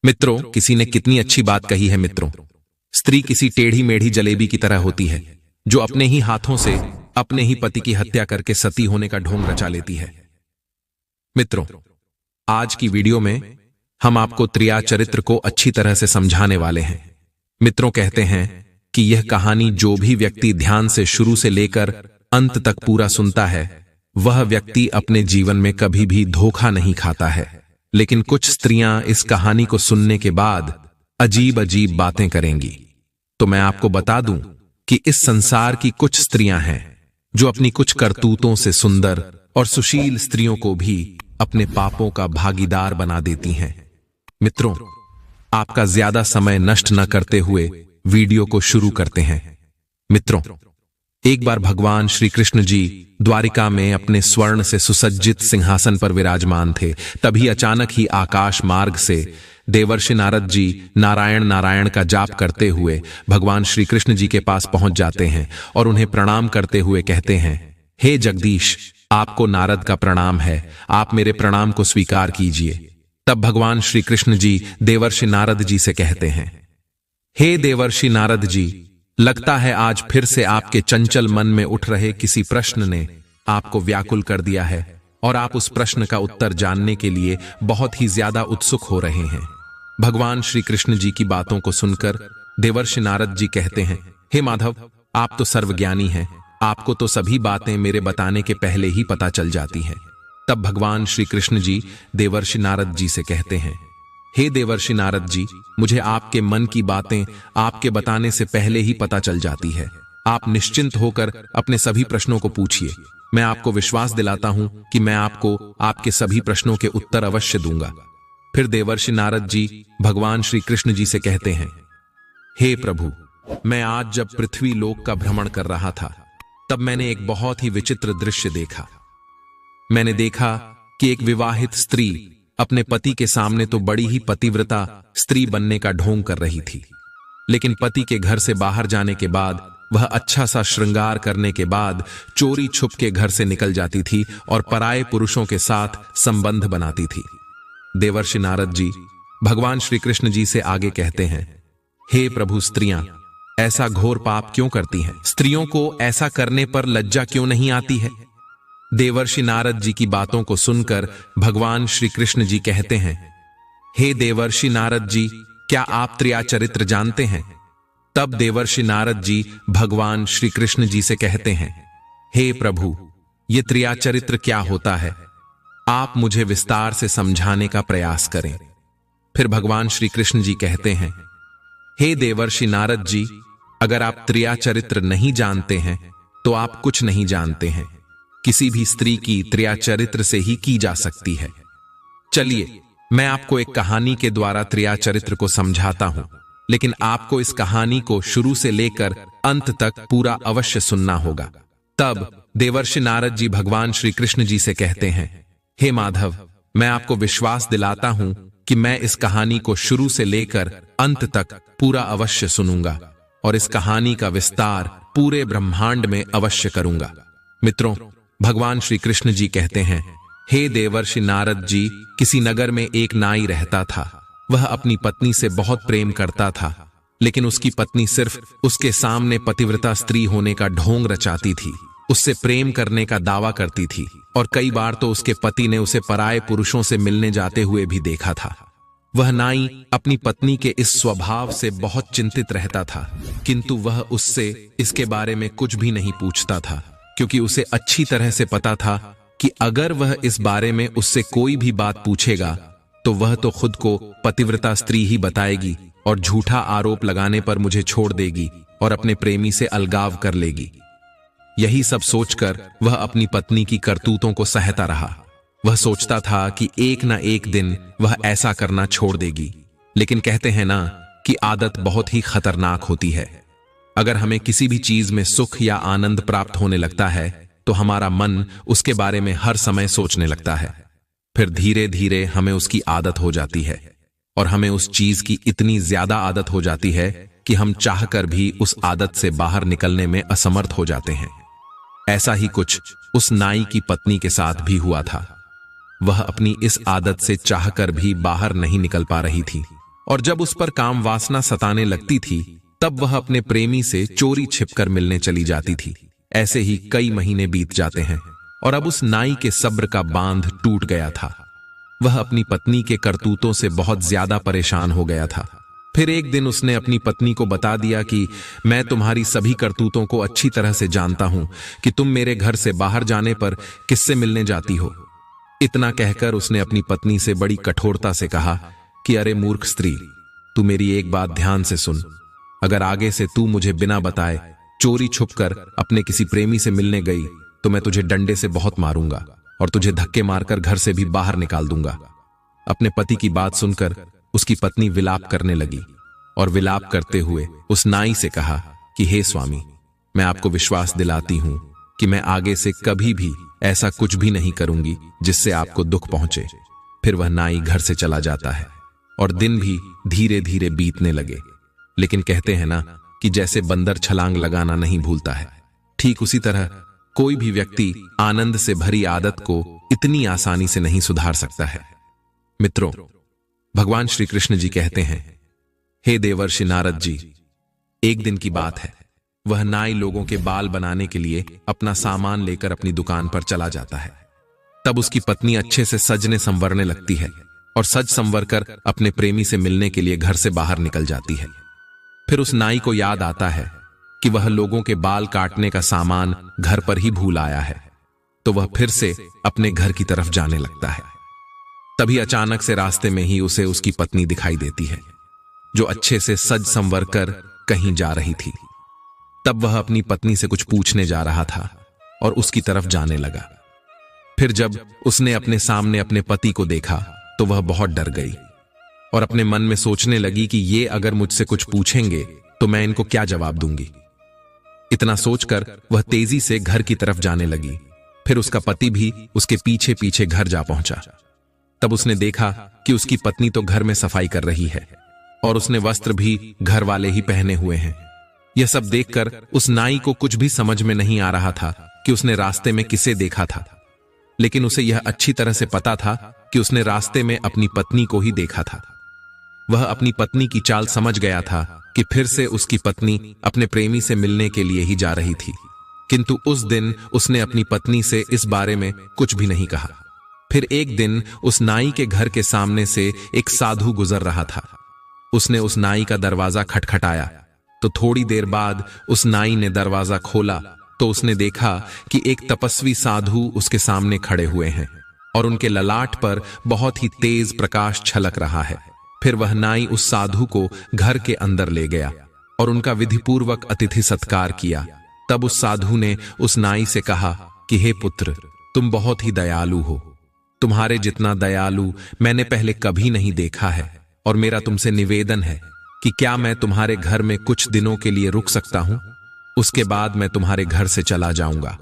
मित्रों, किसी ने कितनी अच्छी बात कही है मित्रों। स्त्री किसी टेढ़ी मेढ़ी जलेबी की तरह होती है जो अपने ही हाथों से अपने ही पति की हत्या करके सती होने का ढोंग रचा लेती है। मित्रों, आज की वीडियो में हम आपको त्रिया चरित्र को अच्छी तरह से समझाने वाले हैं। मित्रों, कहते हैं कि यह कहानी जो भी व्यक्ति ध्यान से शुरू से लेकर अंत तक पूरा सुनता है वह व्यक्ति अपने जीवन में कभी भी धोखा नहीं खाता है। लेकिन कुछ स्त्रियां इस कहानी को सुनने के बाद अजीब अजीब बातें करेंगी। तो मैं आपको बता दूं कि इस संसार की कुछ स्त्रियां हैं जो अपनी कुछ करतूतों से सुंदर और सुशील स्त्रियों को भी अपने पापों का भागीदार बना देती हैं। मित्रों, आपका ज्यादा समय नष्ट न करते हुए वीडियो को शुरू करते हैं। मित्रों, एक बार भगवान श्री कृष्ण जी द्वारिका में अपने स्वर्ण से सुसज्जित सिंहासन पर विराजमान थे। तभी अचानक ही आकाश मार्ग से देवर्षि नारद जी नारायण नारायण का जाप करते हुए भगवान श्री कृष्ण जी के पास पहुंच जाते हैं और उन्हें प्रणाम करते हुए कहते हैं, हे जगदीश, आपको नारद का प्रणाम है, आप मेरे प्रणाम को स्वीकार कीजिए। तब भगवान श्री कृष्ण जी देवर्षि नारद जी से कहते हैं, हे देवर्षि नारद जी, लगता है आज फिर से आपके चंचल मन में उठ रहे किसी प्रश्न ने आपको व्याकुल कर दिया है और आप उस प्रश्न का उत्तर जानने के लिए बहुत ही ज्यादा उत्सुक हो रहे हैं। भगवान श्री कृष्ण जी की बातों को सुनकर देवर्षि नारद जी कहते हैं, हे माधव, आप तो सर्वज्ञानी हैं, आपको तो सभी बातें मेरे बताने के पहले ही पता चल जाती हैं। तब भगवान श्री कृष्ण जी देवर्षि नारद जी से कहते हैं, हे देवर्षि नारद जी, मुझे आपके मन की बातें आपके बताने से पहले ही पता चल जाती है। आप निश्चिंत होकर अपने सभी प्रश्नों को पूछिए। मैं आपको विश्वास दिलाता हूं कि मैं आपको आपके सभी प्रश्नों के उत्तर अवश्य दूंगा। फिर देवर्षि नारद जी भगवान श्री कृष्ण जी से कहते हैं, हे प्रभु, मैं आज जब पृथ्वी लोक का भ्रमण कर रहा था तब मैंने एक बहुत ही विचित्र दृश्य देखा। मैंने देखा कि एक विवाहित स्त्री अपने पति के सामने तो बड़ी ही पतिव्रता स्त्री बनने का ढोंग कर रही थी, लेकिन पति के घर से बाहर जाने के बाद वह अच्छा सा श्रृंगार करने के बाद चोरी छुप के घर से निकल जाती थी और पराये पुरुषों के साथ संबंध बनाती थी। देवर्षि नारद जी भगवान श्री कृष्ण जी से आगे कहते हैं, हे प्रभु, स्त्रियां ऐसा घोर पाप क्यों करती हैं? स्त्रियों को ऐसा करने पर लज्जा क्यों नहीं आती है? देवर्षि नारद जी की बातों को सुनकर भगवान श्री कृष्ण जी कहते हैं, हे देवर्षि नारद जी, क्या आप त्रिया चरित्र जानते हैं? तब देवर्षि नारद जी भगवान श्री कृष्ण जी से कहते हैं, हे प्रभु, ये त्रिया चरित्र क्या होता है? आप मुझे विस्तार से समझाने का प्रयास करें। फिर भगवान श्री कृष्ण जी कहते हैं, हे देवर्षि नारद जी, अगर आप त्रिया चरित्र नहीं जानते हैं तो आप कुछ नहीं जानते हैं। किसी भी स्त्री की त्रिया चरित्र से ही की जा सकती है। चलिए, मैं आपको एक कहानी के द्वारा त्रिया चरित्र को समझाता हूं, लेकिन आपको इस कहानी को शुरू से लेकर अंत तक पूरा अवश्य सुनना होगा। तब देवर्षि नारद जी भगवान श्री कृष्ण जी से कहते हैं, हे माधव, मैं आपको विश्वास दिलाता हूं कि मैं इस कहानी को शुरू से लेकर अंत तक पूरा अवश्य सुनूंगा और इस कहानी का विस्तार पूरे ब्रह्मांड में अवश्य करूंगा। मित्रों, भगवान श्री कृष्ण जी कहते हैं, हे देवर्षि नारद जी, किसी नगर में एक नाई रहता था। वह अपनी पत्नी से बहुत प्रेम करता था, लेकिन उसकी पत्नी सिर्फ उसके सामने पतिव्रता स्त्री होने का ढोंग रचाती थी, उससे प्रेम करने का दावा करती थी और कई बार तो उसके पति ने उसे पराये पुरुषों से मिलने जाते हुए भी देखा था। वह नाई अपनी पत्नी के इस स्वभाव से बहुत चिंतित रहता था, किंतु वह उससे इसके बारे में कुछ भी नहीं पूछता था, क्योंकि उसे अच्छी तरह से पता था कि अगर वह इस बारे में उससे कोई भी बात पूछेगा तो वह तो खुद को पतिव्रता स्त्री ही बताएगी और झूठा आरोप लगाने पर मुझे छोड़ देगी और अपने प्रेमी से अलगाव कर लेगी। यही सब सोचकर वह अपनी पत्नी की करतूतों को सहता रहा। वह सोचता था कि एक ना एक दिन वह ऐसा करना छोड़ देगी, लेकिन कहते हैं ना कि आदत बहुत ही खतरनाक होती है। अगर हमें किसी भी चीज में सुख या आनंद प्राप्त होने लगता है तो हमारा मन उसके बारे में हर समय सोचने लगता है। फिर धीरे धीरे हमें उसकी आदत हो जाती है और हमें उस चीज की इतनी ज्यादा आदत हो जाती है कि हम चाहकर भी उस आदत से बाहर निकलने में असमर्थ हो जाते हैं। ऐसा ही कुछ उस नाई की पत्नी के साथ भी हुआ था। वह अपनी इस आदत से चाहकर भी बाहर नहीं निकल पा रही थी और जब उस पर काम वासना सताने लगती थी तब वह अपने प्रेमी से चोरी छिपकर मिलने चली जाती थी। ऐसे ही कई महीने बीत जाते हैं और अब उस नाई के सब्र का बांध टूट गया था। वह अपनी पत्नी के करतूतों से बहुत ज्यादा परेशान हो गया था। फिर एक दिन उसने अपनी पत्नी को बता दिया कि मैं तुम्हारी सभी करतूतों को अच्छी तरह से जानता हूं कि तुम मेरे घर से बाहर जाने पर किससे मिलने जाती हो। इतना कहकर उसने अपनी पत्नी से बड़ी कठोरता से कहा कि अरे मूर्ख स्त्री, तू मेरी एक बात ध्यान से सुन। अगर आगे से तू मुझे बिना बताए चोरी छुपकर अपने किसी प्रेमी से मिलने गई तो मैं तुझे डंडे से बहुत मारूंगा और तुझे धक्के मारकर घर से भी बाहर निकाल दूंगा। अपने पति की बात सुनकर उसकी पत्नी विलाप करने लगी और विलाप करते हुए उस नाई से कहा कि हे स्वामी, मैं आपको विश्वास दिलाती हूं कि मैं आगे से कभी भी ऐसा कुछ भी नहीं करूंगी जिससे आपको दुख पहुंचे। फिर वह नाई घर से चला जाता है और दिन भी धीरे धीरे बीतने लगे। लेकिन कहते हैं ना कि जैसे बंदर छलांग लगाना नहीं भूलता है, ठीक उसी तरह कोई भी व्यक्ति आनंद से भरी आदत को इतनी आसानी से नहीं सुधार सकता है। मित्रों, भगवान श्री कृष्ण जी कहते हैं, हे देवर्षि नारद जी, एक दिन की बात है, वह नाई लोगों के बाल बनाने के लिए अपना सामान लेकर अपनी दुकान पर चला जाता है। तब उसकी पत्नी अच्छे से सजने संवरने लगती है और सज संवर कर अपने प्रेमी से मिलने के लिए घर से बाहर निकल जाती है। फिर उस नाई को याद आता है कि वह लोगों के बाल काटने का सामान घर पर ही भूल आया है, तो वह फिर से अपने घर की तरफ जाने लगता है। तभी अचानक से रास्ते में ही उसे उसकी पत्नी दिखाई देती है, जो अच्छे से सज संवर कर कहीं जा रही थी। तब वह अपनी पत्नी से कुछ पूछने जा रहा था और उसकी तरफ जाने लगा। फिर जब उसने अपने सामने अपने पति को देखा तो वह बहुत डर गई और अपने मन में सोचने लगी कि ये अगर मुझसे कुछ पूछेंगे तो मैं इनको क्या जवाब दूंगी। इतना सोचकर वह तेजी से घर की तरफ जाने लगी। फिर उसका पति भी उसके पीछे पीछे घर जा पहुंचा। तब उसने देखा कि उसकी पत्नी तो घर में सफाई कर रही है और उसने वस्त्र भी घर वाले ही पहने हुए हैं। यह सब देखकर उस नाई को कुछ भी समझ में नहीं आ रहा था कि उसने रास्ते में किसे देखा था, लेकिन उसे यह अच्छी तरह से पता था कि उसने रास्ते में अपनी पत्नी को ही देखा था। वह अपनी पत्नी की चाल समझ गया था कि फिर से उसकी पत्नी अपने प्रेमी से मिलने के लिए ही जा रही थी, किंतु उस दिन उसने अपनी पत्नी से इस बारे में कुछ भी नहीं कहा। फिर एक दिन उस नाई के घर के सामने से एक साधु गुजर रहा था। उसने उस नाई का दरवाजा खटखटाया तो थोड़ी देर बाद उस नाई ने दरवाजा खोला तो उसने देखा कि एक तपस्वी साधु उसके सामने खड़े हुए हैं और उनके ललाट पर बहुत ही तेज प्रकाश छलक रहा है। फिर वह नाई उस साधु को घर के अंदर ले गया और उनका विधिपूर्वक अतिथि सत्कार किया। तब उस साधु ने उस नाई से कहा कि हे पुत्र, तुम बहुत ही दयालु हो। तुम्हारे जितना दयालु मैंने पहले कभी नहीं देखा है और मेरा तुमसे निवेदन है कि क्या मैं तुम्हारे घर में कुछ दिनों के लिए रुक सकता हूं? उसके बाद मैं तुम्हारे घर से चला जाऊंगा।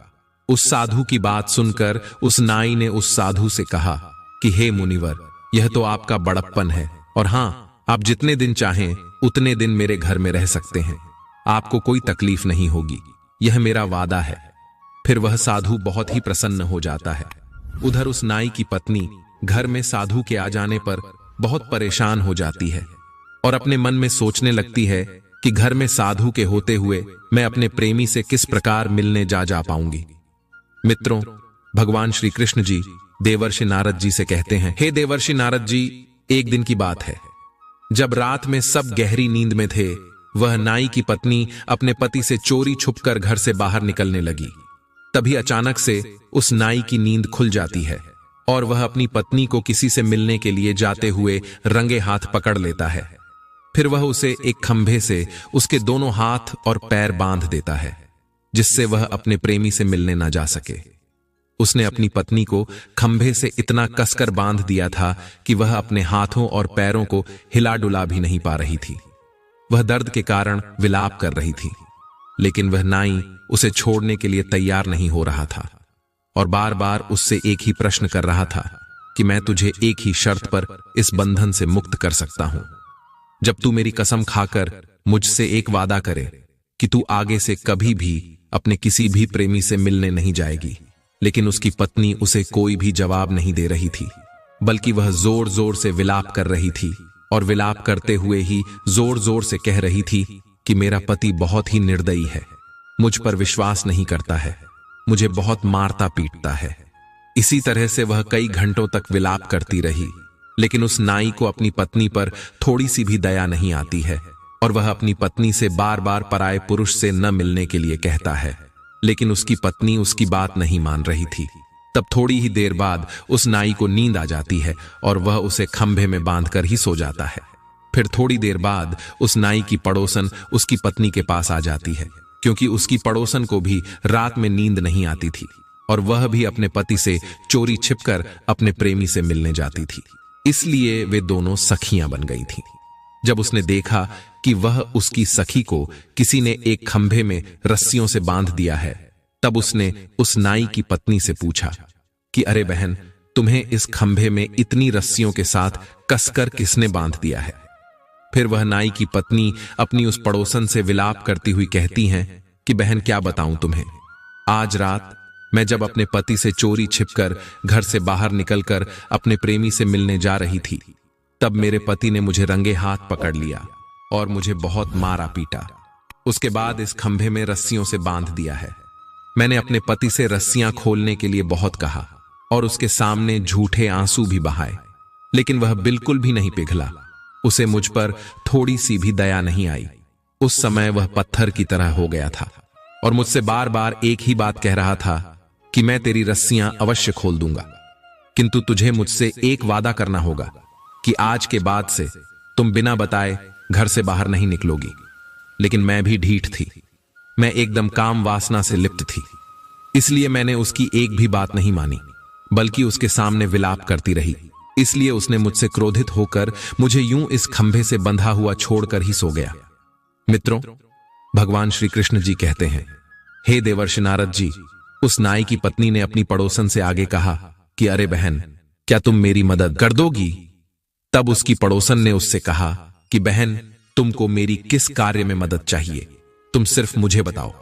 उस साधु की बात सुनकर उस नाई ने उस साधु से कहा कि हे मुनिवर, यह तो आपका बड़प्पन है और हां, आप जितने दिन चाहें उतने दिन मेरे घर में रह सकते हैं, आपको कोई तकलीफ नहीं होगी, यह मेरा वादा है। फिर वह साधु बहुत ही प्रसन्न हो जाता है। उधर उस नाई की पत्नी घर में साधु के आ जाने पर बहुत परेशान हो जाती है और अपने मन में सोचने लगती है कि घर में साधु के होते हुए मैं अपने प्रेमी से किस प्रकार मिलने जा पाऊंगी। मित्रों, भगवान श्री कृष्ण जी देवर्षि नारद जी से कहते हैं, हे देवर्षि नारद जी, एक दिन की बात है, जब रात में सब गहरी नींद में थे, वह नाई की पत्नी अपने पति से चोरी छुपकर घर से बाहर निकलने लगी। तभी अचानक से उस नाई की नींद खुल जाती है और वह अपनी पत्नी को किसी से मिलने के लिए जाते हुए रंगे हाथ पकड़ लेता है। फिर वह उसे एक खंभे से उसके दोनों हाथ और पैर बांध देता है, जिससे वह अपने प्रेमी से मिलने ना जा सके। उसने अपनी पत्नी को खंभे से इतना कसकर बांध दिया था कि वह अपने हाथों और पैरों को हिला डुला भी नहीं पा रही थी। वह दर्द के कारण विलाप कर रही थी, लेकिन वह नाई उसे छोड़ने के लिए तैयार नहीं हो रहा था और बार बार उससे एक ही प्रश्न कर रहा था कि मैं तुझे एक ही शर्त पर इस बंधन से मुक्त कर सकता हूं, जब तू मेरी कसम खाकर मुझसे एक वादा करे कि तू आगे से कभी भी अपने किसी भी प्रेमी से मिलने नहीं जाएगी। लेकिन उसकी पत्नी उसे कोई भी जवाब नहीं दे रही थी, बल्कि वह जोर जोर से विलाप कर रही थी और विलाप करते हुए ही जोर जोर से कह रही थी कि मेरा पति बहुत ही निर्दयी है, मुझ पर विश्वास नहीं करता है, मुझे बहुत मारता पीटता है। इसी तरह से वह कई घंटों तक विलाप करती रही, लेकिन उस नाई को अपनी पत्नी पर थोड़ी सी भी दया नहीं आती है और वह अपनी पत्नी से बार बार पराये पुरुष से न मिलने के लिए कहता है, लेकिन उसकी पत्नी उसकी बात नहीं मान रही थी। तब थोड़ी ही देर बाद उस नाई को नींद आ जाती है और वह उसे खंभे में बांधकर ही सो जाता है। फिर थोड़ी देर बाद उस नाई की पड़ोसन उसकी पत्नी के पास आ जाती है, क्योंकि उसकी पड़ोसन को भी रात में नींद नहीं आती थी और वह भी अपने पति से चोरी छिपकर अपने प्रेमी से मिलने जाती थी। इसलिए वे दोनों सखियां बन गई थीं। जब उसने देखा कि वह उसकी सखी को किसी ने एक खंभे में रस्सियों से बांध दिया है, तब उसने उस नाई की पत्नी से पूछा कि अरे बहन, तुम्हें इस खंभे में इतनी रस्सियों के साथ कसकर किसने बांध दिया है? फिर वह नाई की पत्नी अपनी उस पड़ोसन से विलाप करती हुई कहती हैं कि बहन, क्या बताऊं तुम्हें, आज रात मैं जब अपने पति से चोरी छिपकर घर से बाहर निकलकर अपने प्रेमी से मिलने जा रही थी, तब मेरे पति ने मुझे रंगे हाथ पकड़ लिया और मुझे बहुत मारा पीटा। उसके बाद इस खंभे में रस्सियों से बांध दिया है। मैंने अपने पति से रस्सियां खोलने के लिए बहुत कहा और उसके सामने झूठे आंसू भी बहाए, लेकिन वह बिल्कुल भी नहीं पिघला। उसे मुझ पर थोड़ी सी भी दया नहीं आई। उस समय वह पत्थर की तरह हो गया था और मुझसे बार बार एक ही बात कह रहा था कि मैं तेरी रस्सियां अवश्य खोल दूंगा, किंतु तुझे मुझसे एक वादा करना होगा कि आज के बाद से तुम बिना बताए घर से बाहर नहीं निकलोगी। लेकिन मैं भी ढीठ थी, मैं एकदम काम वासना से लिप्त थी, इसलिए मैंने उसकी एक भी बात नहीं मानी, बल्कि उसके सामने विलाप करती रही। इसलिए उसने मुझसे क्रोधित होकर मुझे यूं इस खंभे से बंधा हुआ छोड़कर ही सो गया। मित्रों, भगवान श्री कृष्ण जी कहते हैं, हे देवर्षि नारद जी, उस नाई की पत्नी ने अपनी पड़ोसन से आगे कहा कि अरे बहन, क्या तुम मेरी मदद कर दोगी? तब उसकी पड़ोसन ने उससे कहा कि बहन, तुमको मेरी किस कार्य में मदद चाहिए, तुम सिर्फ मुझे बताओ।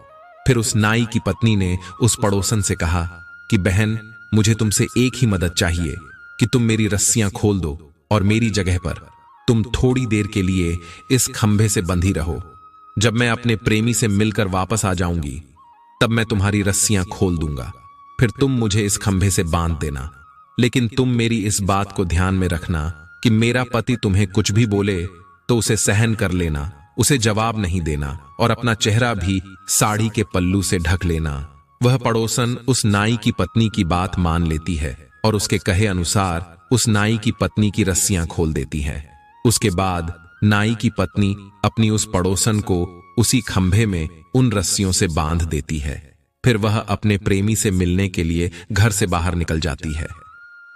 फिर उस नाई की पत्नी ने उस पड़ोसन से कहा कि बहन, मुझे तुमसे एक ही मदद चाहिए कि तुम मेरी रस्सियां खोल दो और मेरी जगह पर तुम थोड़ी देर के लिए इस खंभे से बंधी रहो। जब मैं अपने प्रेमी से मिलकर वापस आ जाऊंगी, तब मैं तुम्हारी रस्सियां खोल दूंगा, फिर तुम मुझे इस खंभे से बांध देना। लेकिन तुम मेरी इस बात को ध्यान में रखना कि मेरा पति तुम्हें कुछ भी बोले तो उसे सहन कर लेना, उसे जवाब नहीं देना और अपना चेहरा भी साड़ी के पल्लू से ढक लेना। वह पड़ोसन उस नाई की पत्नी की बात मान लेती है और उसके कहे अनुसार उस नाई की पत्नी की रस्सियां खोल देती है। उसके बाद नाई की पत्नी अपनी उस पड़ोसन को उसी खंभे में उन रस्सियों से बांध देती है। फिर वह अपने प्रेमी से मिलने के लिए घर से बाहर निकल जाती है।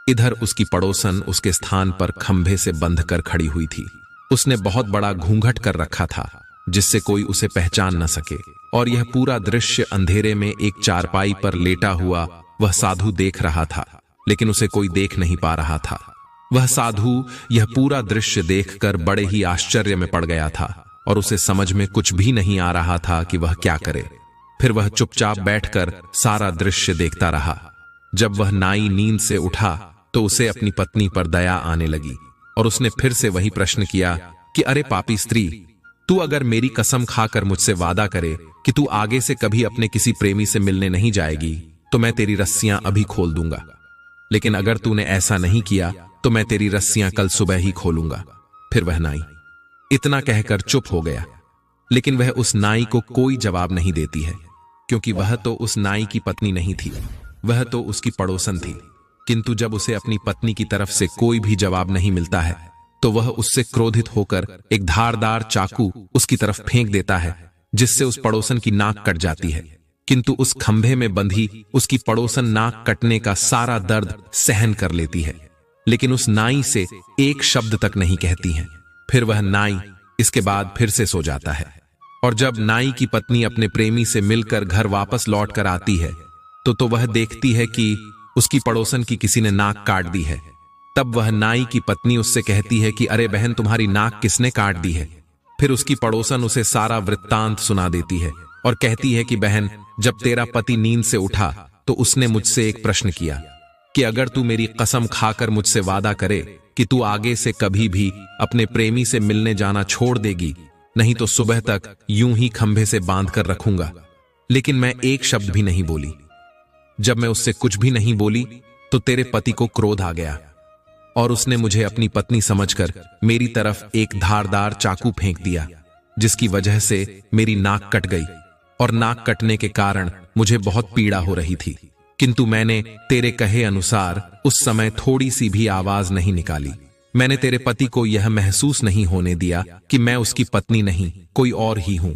इधर उसकी पड़ोसन उसके स्थान पर खंभे से बंध कर खड़ी हुई थी। उसने बहुत बड़ा घूंघट कर रखा था जिससे कोई उसे पहचान न सके, और यह पूरा दृश्य अंधेरे में एक चारपाई पर लेटा हुआ वह साधु देख रहा था, लेकिन उसे कोई देख नहीं पा रहा था। वह साधु यह पूरा दृश्य देखकर बड़े ही आश्चर्य में पड़ गया था और उसे समझ में कुछ भी नहीं आ रहा था कि वह क्या करे। फिर वह चुपचाप बैठकर सारा दृश्य देखता रहा। जब वह नाई नींद से उठा तो उसे अपनी पत्नी पर दया आने लगी और उसने फिर से वही प्रश्न किया कि अरे पापी स्त्री, तू अगर मेरी कसम खाकर मुझसे वादा करे कि तू आगे से कभी अपने किसी प्रेमी से मिलने नहीं जाएगी, तो मैं तेरी रस्सियां अभी खोल दूंगा। लेकिन अगर तूने ऐसा नहीं किया तो मैं तेरी रस्सियां कल सुबह ही खोलूंगा। फिर वह नाई इतना कहकर चुप हो गया, लेकिन वह उस नाई को कोई जवाब नहीं देती है, क्योंकि वह तो उस नाई की पत्नी नहीं थी, वह तो उसकी पड़ोसन थी। किंतु जब उसे अपनी पत्नी की तरफ से कोई भी जवाब नहीं मिलता है तो वह उससे क्रोधित होकर एक धारदार चाकू उसकी तरफ फेंक देता है, जिससे उस पड़ोसन की नाक कट जाती है। किंतु उस खंभे में बंधी उसकी पड़ोसन नाक कटने का सारा दर्द सहन कर लेती है, लेकिन उस नाई से एक शब्द तक नहीं कहती है। फिर वह नाई इसके बाद फिर से सो जाता है, और जब नाई की पत्नी अपने प्रेमी से मिलकर घर वापस लौट कर आती है तो वह देखती है कि उसकी पड़ोसन की किसी ने नाक काट दी है। तब वह नाई की पत्नी उससे कहती है कि अरे बहन, तुम्हारी नाक किसने काट दी है? फिर उसकी पड़ोसन उसे सारा वृत्तांत सुना देती है और कहती है कि बहन, जब तेरा पति नींद से उठा तो उसने मुझसे एक प्रश्न किया कि अगर तू मेरी कसम खाकर मुझसे वादा करे कि तू आगे से कभी भी अपने प्रेमी से मिलने जाना छोड़ देगी, नहीं तो सुबह तक यूं ही खंभे से बांध कर रखूंगा। लेकिन मैं एक शब्द भी नहीं बोली। जब मैं उससे कुछ भी नहीं बोली तो तेरे पति को क्रोध आ गया और उसने मुझे अपनी पत्नी समझकर मेरी तरफ एक धारदार चाकू फेंक दिया, जिसकी वजह से मेरी नाक कट गई और नाक कटने के कारण मुझे बहुत पीड़ा हो रही थी। किंतु मैंने तेरे कहे अनुसार उस समय थोड़ी सी भी आवाज नहीं निकाली। मैंने तेरे पति को यह महसूस नहीं होने दिया कि मैं उसकी पत्नी नहीं, कोई और ही हूं।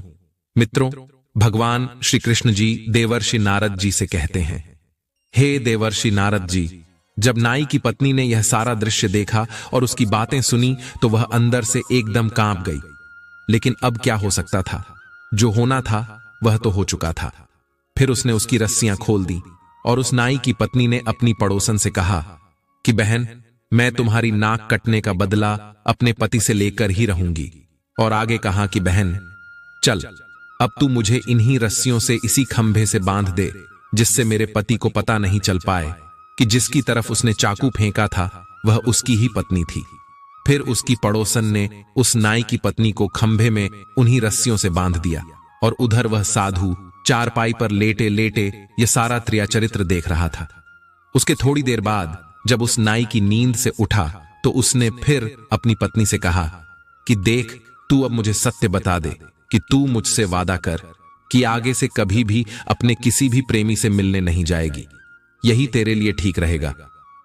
मित्रों, भगवान श्री कृष्ण जी देवर्षि नारद जी से कहते हैं, हे देवर्षि नारद जी, जब नाई की पत्नी ने यह सारा दृश्य देखा और उसकी बातें सुनी तो वह अंदर से एकदम कांप गई। लेकिन अब क्या हो सकता था? जो होना था वह तो हो चुका था। फिर उसने उसकी रस्सियां खोल दी और उस नाई की पत्नी ने अपनी पड़ोसन से कहा कि बहन, मैं तुम्हारी नाक कटने का बदला अपने पति से लेकर ही रहूंगी। और आगे कहा कि बहन, चल अब तू मुझे इन्हीं रस्सियों से इसी खंभे से बांध दे, जिससे मेरे पति को पता नहीं चल पाए कि जिसकी तरफ उसने चाकू फेंका था वह उसकी ही पत्नी थी। फिर उसकी पड़ोसन ने उस नाई की पत्नी को खंभे में उन्हीं रस्सियों से बांध दिया और उधर वह साधु चारपाई पर लेटे लेटे यह सारा क्रियाचरित्र देख रहा था। उसके थोड़ी देर बाद जब उस नाई की नींद से उठा तो उसने फिर अपनी पत्नी से कहा कि देख, तू अब मुझे सत्य बता दे कि तू मुझसे वादा कर कि आगे से कभी भी अपने किसी भी प्रेमी से मिलने नहीं जाएगी। यही तेरे लिए ठीक रहेगा।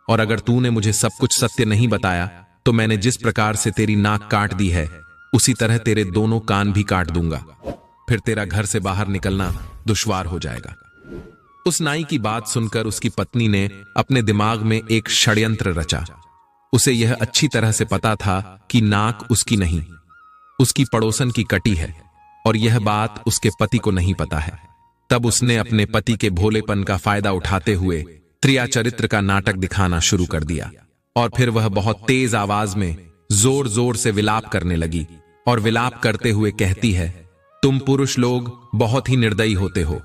और अगर तूने मुझे सब कुछ सत्य नहीं बताया तो मैंने जिस प्रकार से तेरी नाक काट दी है उसी तरह तेरे दोनों कान भी काट दूंगा। फिर तेरा घर से बाहर निकलना दुश्वार हो जाएगा। उस नाई की बात सुनकर उसकी पत्नी ने अपने दिमाग में एक षड्यंत्र रचा। उसे यह अच्छी तरह से पता था कि नाक उसकी नहीं, उसकी पड़ोसन की कटी है और यह बात उसके पति को नहीं पता है। तब उसने अपने पति के भोलेपन का फायदा उठाते हुए क्रियाचरित्र का नाटक दिखाना शुरू कर दिया और फिर वह बहुत तेज आवाज में जोर जोर से विलाप करने लगी और विलाप करते हुए कहती है, तुम पुरुष लोग बहुत ही निर्दयी होते हो।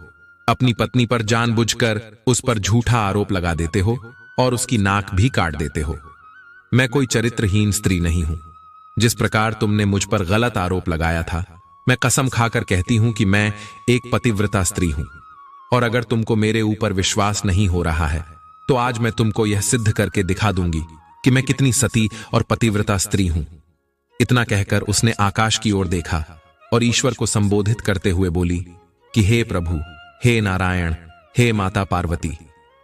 अपनी पत्नी पर जानबूझकर उस पर झूठा आरोप लगा देते हो और उसकी नाक भी काट देते हो। मैं कोई चरित्रहीन स्त्री नहीं हूं। जिस प्रकार तुमने मुझ पर गलत आरोप लगाया था, मैं कसम खाकर कहती हूं कि मैं एक पतिव्रता स्त्री हूं। और अगर तुमको मेरे ऊपर विश्वास नहीं हो रहा है तो आज मैं तुमको यह सिद्ध करके दिखा दूंगी कि मैं कितनी सती और पतिव्रता स्त्री हूं। इतना कहकर उसने आकाश की ओर देखा और ईश्वर को संबोधित करते हुए बोली कि हे प्रभु, हे नारायण, हे माता पार्वती,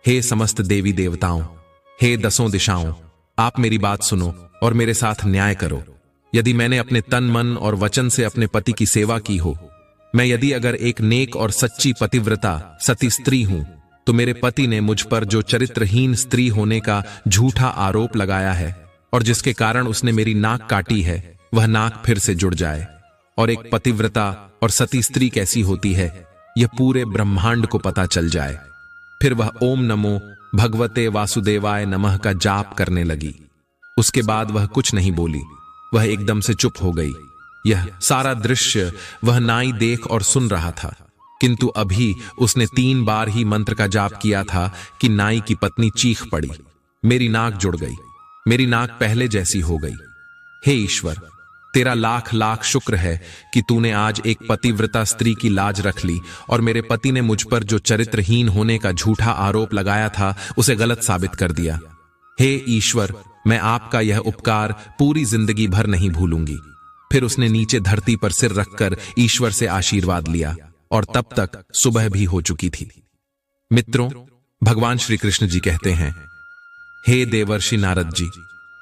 हे समस्त देवी देवताओं, हे दसों दिशाओं, आप मेरी बात सुनो और मेरे साथ न्याय करो। यदि मैंने अपने तन मन और वचन से अपने पति की सेवा की हो, मैं यदि अगर एक नेक और सच्ची पतिव्रता सती स्त्री हूं, तो मेरे पति ने मुझ पर जो चरित्रहीन स्त्री होने का झूठा आरोप लगाया है और जिसके कारण उसने मेरी नाक काटी है, वह नाक फिर से जुड़ जाए। और एक पतिव्रता और सती स्त्री कैसी होती है यह पूरे ब्रह्मांड को पता चल जाए। फिर वह ओम नमो भगवते वासुदेवाय नमः का जाप करने लगी। उसके बाद वह कुछ नहीं बोली, वह एकदम से चुप हो गई। यह सारा दृश्य वह नाई देख और सुन रहा था, किंतु अभी उसने 3 बार ही मंत्र का जाप किया था कि नाई की पत्नी चीख पड़ी, मेरी नाक जुड़ गई, मेरी नाक पहले जैसी हो गई। हे ईश्वर, तेरा लाख लाख शुक्र है कि तूने आज एक पतिव्रता स्त्री की लाज रख ली और मेरे पति ने मुझ पर जो चरित्रहीन होने का झूठा आरोप लगाया था उसे गलत साबित कर दिया। हे ईश्वर, मैं आपका यह उपकार पूरी जिंदगी भर नहीं भूलूंगी। फिर उसने नीचे धरती पर सिर रखकर ईश्वर से आशीर्वाद लिया और तब तक सुबह भी हो चुकी थी। मित्रों, भगवान श्री कृष्ण जी कहते हैं, हे देवर्षि नारद जी,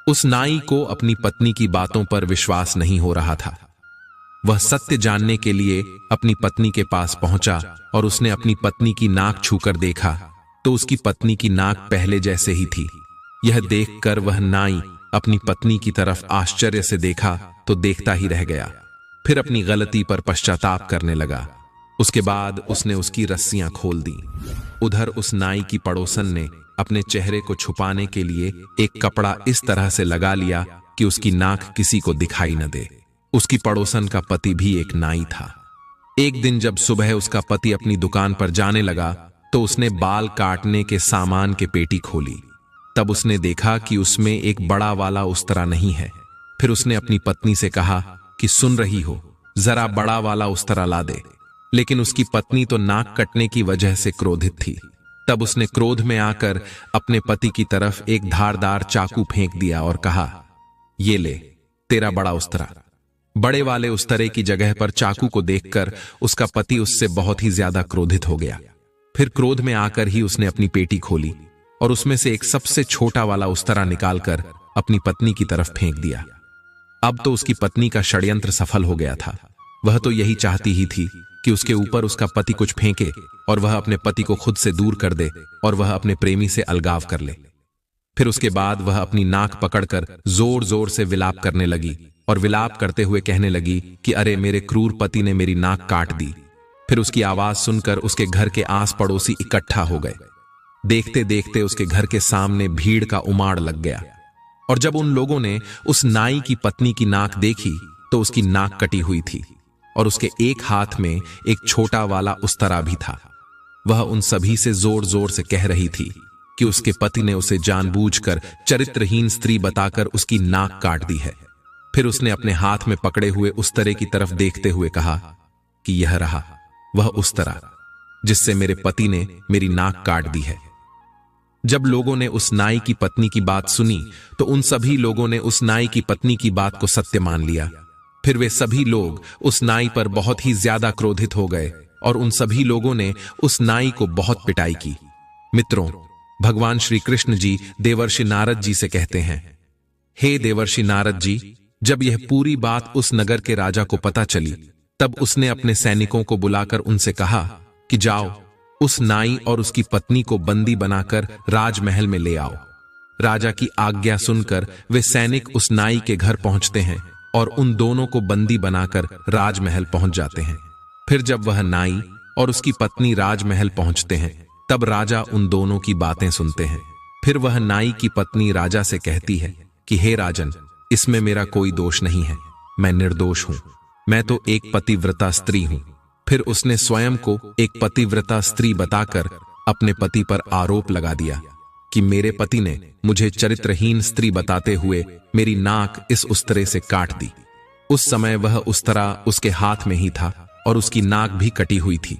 उस नाई को अपनी पत्नी की बातों पर विश्वास नहीं हो रहा था। वह सत्य जानने के लिए अपनी पत्नी के पास पहुंचा और उसने अपनी पत्नी की नाक छूकर देखा तो उसकी पत्नी की नाक पहले जैसे ही थी। यह देखकर वह नाई अपनी पत्नी की तरफ आश्चर्य से देखा तो देखता ही रह गया। फिर अपनी गलती पर पश्चाताप करने लगा। उसके बाद उसने उसकी रस्सियां खोल दी। उधर उस नाई की पड़ोसन ने अपने चेहरे को छुपाने के लिए एक कपड़ा इस तरह से लगा लिया कि उसकी नाक किसी को दिखाई न दे। उसकी पड़ोसन का पति भी एक नाई था। एक दिन जब सुबह उसका पति अपनी दुकान पर जाने लगा तो उसने बाल काटने के सामान के पेटी खोली। तब उसने देखा कि उसमें एक बड़ा वाला उस्तरा नहीं है। फिर उसने अपनी पत्नी से कहा कि सुन रही हो, जरा बड़ा वाला उस्तरा ला दे। लेकिन उसकी पत्नी तो नाक कटने की वजह से क्रोधित थी। तब उसने क्रोध में आकर अपने पति की तरफ एक धारदार चाकू फेंक दिया और कहा, ये ले तेरा बड़ा उस्तरा। बड़े वाले उस्तरे की जगह पर चाकू को देखकर उसका पति उससे बहुत ही ज्यादा क्रोधित हो गया। फिर क्रोध में आकर ही उसने अपनी पेटी खोली और उसमें से एक सबसे छोटा वाला उस्तरा निकालकर अपनी पत्नी की तरफ फेंक दिया। अब तो उसकी पत्नी का षड्यंत्र सफल हो गया था। वह तो यही चाहती ही थी कि उसके ऊपर उसका पति कुछ फेंके और वह अपने पति को खुद से दूर कर दे और वह अपने प्रेमी से अलगाव कर ले। फिर उसके बाद वह अपनी नाक पकड़कर जोर जोर से विलाप करने लगी और विलाप करते हुए कहने लगी कि अरे मेरे क्रूर पति ने मेरी नाक काट दी। फिर उसकी आवाज सुनकर उसके घर के आस पड़ोसी इकट्ठा हो गए। देखते देखते उसके घर के सामने भीड़ का उमाड़ लग गया। और जब उन लोगों ने उस नाई की पत्नी की नाक देखी तो उसकी नाक कटी हुई थी और उसके एक हाथ में एक छोटा वाला उस्तरा भी था। वह उन सभी से जोर जोर से कह रही थी कि उसके पति ने उसे जानबूझकर चरित्रहीन स्त्री बताकर उसकी नाक काट दी है। फिर उसने अपने हाथ में पकड़े हुए उस्तरे की तरफ देखते हुए कहा कि यह रहा वह उस्तरा जिससे मेरे पति ने मेरी नाक काट दी है। जब लोगों ने उस नाई की पत्नी की बात सुनी तो उन सभी लोगों ने उस नाई की पत्नी की बात को सत्य मान लिया। फिर वे सभी लोग उस नाई पर बहुत ही ज्यादा क्रोधित हो गए और उन सभी लोगों ने उस नाई को बहुत पिटाई की। मित्रों, भगवान श्री कृष्ण जी देवर्षि नारद जी से कहते हैं, हे देवर्षि नारद जी, जब यह पूरी बात उस नगर के राजा को पता चली तब उसने अपने सैनिकों को बुलाकर उनसे कहा कि जाओ उस नाई और उसकी पत्नी को बंदी बनाकर राजमहल में ले आओ। राजा की आज्ञा सुनकर वे सैनिक उस नाई के घर पहुंचते हैं और उन दोनों को बंदी बनाकर राजमहल पहुंच जाते हैं। फिर जब वह नाई और उसकी पत्नी राजमहल पहुंचते हैं तब राजा उन दोनों की बातें सुनते हैं। फिर वह नाई की पत्नी राजा से कहती है कि हे राजन, इसमें मेरा कोई दोष नहीं है, मैं निर्दोष हूं, मैं तो एक पतिव्रता स्त्री हूं। फिर उसने स्वयं को एक पतिव्रता स्त्री बताकर अपने पति पर आरोप लगा दिया कि मेरे पति ने मुझे चरित्रहीन स्त्री बताते हुए मेरी नाक इस उस्तरे से काट दी। उस समय वह उस्तरा उसके हाथ में ही था और उसकी नाक भी कटी हुई थी।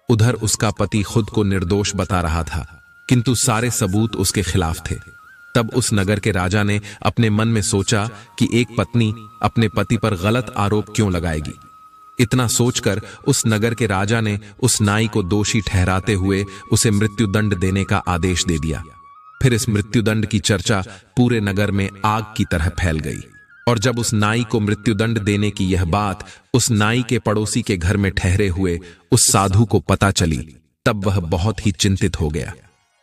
उधर उसका पति खुद को निर्दोष बता रहा था, किंतु सारे सबूत उसके खिलाफ थे। तब उस नगर के राजा ने अपने मन में सोचा कि एक पत्नी अपने पति पर गलत आरोप क्यों लगाएगी। इतना सोचकर उस नगर के राजा ने उस नाई को दोषी ठहराते हुए उसे मृत्युदंड देने का आदेश दे दिया। फिर इस मृत्युदंड की चर्चा पूरे नगर में आग की तरह फैल गई। और जब उस नाई को मृत्युदंड देने की यह बात उस नाई के पड़ोसी के घर में ठहरे हुए उस साधु को पता चली तब वह बहुत ही चिंतित हो गया,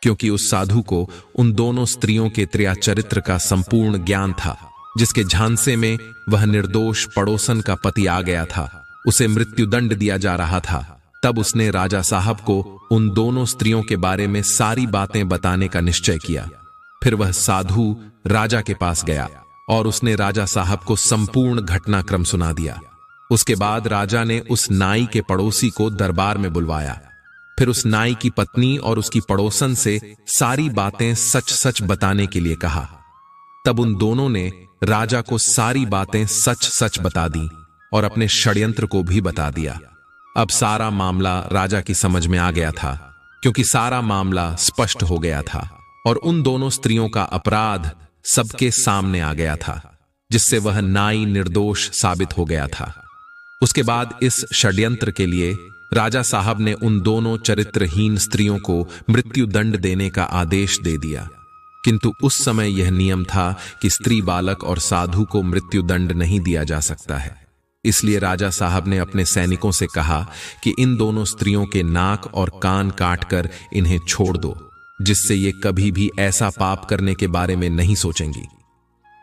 क्योंकि उस साधु को उन दोनों स्त्रियों के त्रियाचरित्र का संपूर्ण ज्ञान था, जिसके झांसे में वह निर्दोष पड़ोसन का पति आ गया था, उसे मृत्युदंड दिया जा रहा था। तब उसने राजा साहब को उन दोनों स्त्रियों के बारे में सारी बातें बताने का निश्चय किया। फिर वह साधु राजा के पास गया और उसने राजा साहब को संपूर्ण घटनाक्रम सुना दिया। उसके बाद राजा ने उस नाई के पड़ोसी को दरबार में बुलवाया। फिर उस नाई की पत्नी और उसकी पड़ोसन से सारी बातें सच सच बताने के लिए कहा। तब उन दोनों ने राजा को सारी बातें सच सच बता दी और अपने षड्यंत्र को भी बता दिया। अब सारा मामला राजा की समझ में आ गया था, क्योंकि सारा मामला स्पष्ट हो गया था और उन दोनों स्त्रियों का अपराध सबके सामने आ गया था, जिससे वह नाई निर्दोष साबित हो गया था। उसके बाद इस षड्यंत्र के लिए राजा साहब ने उन दोनों चरित्रहीन स्त्रियों को मृत्युदंड देने का आदेश दे दिया। किंतु उस समय यह नियम था कि स्त्री बालक और साधु को मृत्युदंड नहीं दिया जा सकता है। इसलिए राजा साहब ने अपने सैनिकों से कहा कि इन दोनों स्त्रियों के नाक और कान काटकर इन्हें छोड़ दो, जिससे ये कभी भी ऐसा पाप करने के बारे में नहीं सोचेंगी।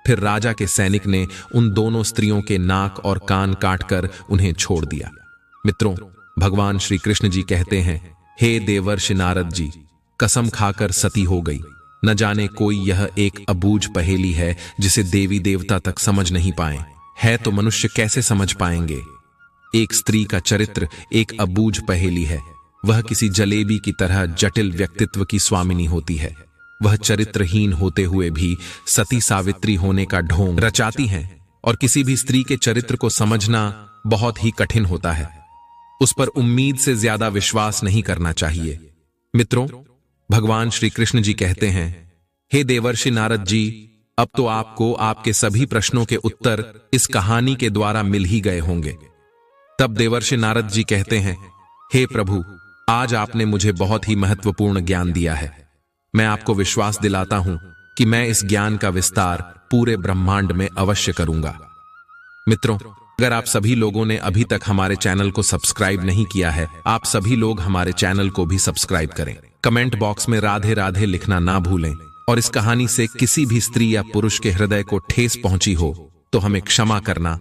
फिर राजा के सैनिक ने उन दोनों स्त्रियों के नाक और कान काटकर उन्हें छोड़ दिया। मित्रों, भगवान श्री कृष्ण जी कहते हैं, हे देवर्षि नारद जी, कसम खाकर सती हो गई। न जाने कोई यह एक अबूझ पहेली है जिसे देवी देवता तक समझ नहीं पाए, है तो मनुष्य कैसे समझ पाएंगे। एक स्त्री का चरित्र एक अबूझ पहेली है। वह किसी जलेबी की तरह जटिल व्यक्तित्व की स्वामिनी होती है। वह चरित्रहीन होते हुए भी सती सावित्री होने का ढोंग रचाती हैं और किसी भी स्त्री के चरित्र को समझना बहुत ही कठिन होता है। उस पर उम्मीद से ज्यादा विश्वास नहीं करना चाहिए। मित्रों, भगवान श्री कृष्ण जी कहते हैं, हे देवर्षि नारद जी, अब तो आपको आपके सभी प्रश्नों के उत्तर इस कहानी के द्वारा मिल ही गए होंगे। तब देवर्षि नारद जी कहते हैं, हे प्रभु, आज आपने मुझे बहुत ही महत्वपूर्ण ज्ञान दिया है। मैं आपको विश्वास दिलाता हूं कि मैं इस ज्ञान का विस्तार पूरे ब्रह्मांड में अवश्य करूंगा। मित्रों, अगर आप सभी लोगों ने अभी तक हमारे चैनल को सब्सक्राइब नहीं किया है, आप सभी लोग हमारे चैनल को भी सब्सक्राइब करें। कमेंट बॉक्स में राधे राधे लिखना ना भूलें और इस कहानी से किसी भी स्त्री या पुरुष के हृदय को ठेस पहुंची हो तो हमें क्षमा करना